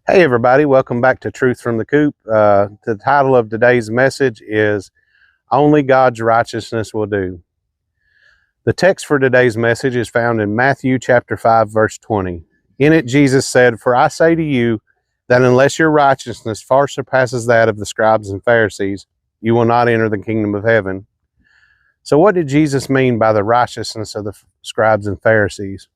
Hey everybody, welcome back to Truth from the Coop. The title of today's message is Only God's Righteousness Will Do. The text for today's message is found in Matthew chapter 5 verse 20. In it Jesus said, "For I say to you that unless your righteousness far surpasses that of the scribes and Pharisees, you will not enter the kingdom of heaven." So what did Jesus mean by the righteousness of the scribes and Pharisees?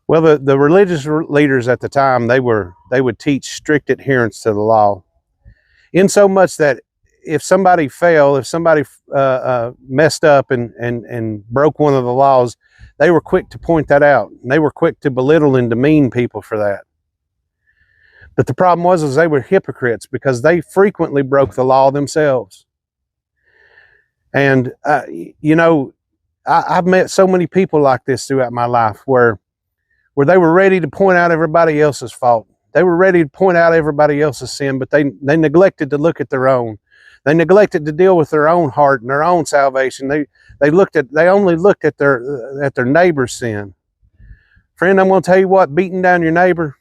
Well, the religious leaders at the time, they would teach strict adherence to the law, in so much that if somebody fell, if somebody messed up and broke one of the laws, they were quick to point that out. And they were quick to belittle and demean people for that. But the problem was they were hypocrites because they frequently broke the law themselves. And I've met so many people like this throughout my life where they were ready to point out everybody else's fault. They were ready to point out everybody else's sin, but they neglected to look at their own. They neglected to deal with their own heart and their own salvation. They only looked at their neighbor's sin. Friend, I'm going to tell you what, beating down your neighbor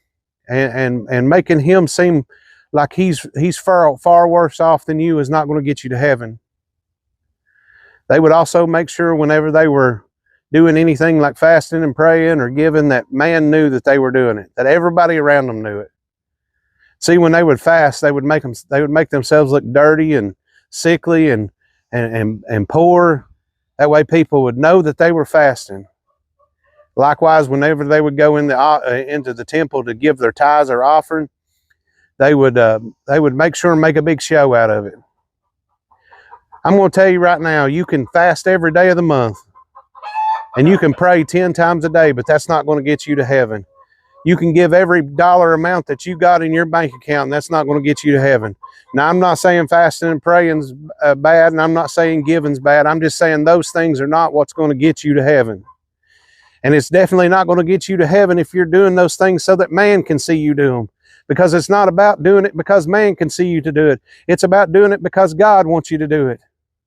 and making him seem like he's far worse off than you is not going to get you to heaven. They would also make sure whenever they were doing anything like fasting and praying or giving, that man knew that they were doing it, that everybody around them knew it. See, when they would fast, they would make themselves look dirty and sickly and poor. That way people would know that they were fasting. Likewise, whenever they would go into the temple to give their tithes or offering, they would make sure and make a big show out of it. I'm going to tell you right now, you can fast every day of the month. And you can pray 10 times a day, but that's not going to get you to heaven. You can give every dollar amount that you got in your bank account, and that's not going to get you to heaven. Now, I'm not saying fasting and praying's bad, and I'm not saying giving's bad. I'm just saying those things are not what's going to get you to heaven. And it's definitely not going to get you to heaven if you're doing those things so that man can see you do them. Because it's not about doing it because man can see you to do it. It's about doing it because God wants you to do it.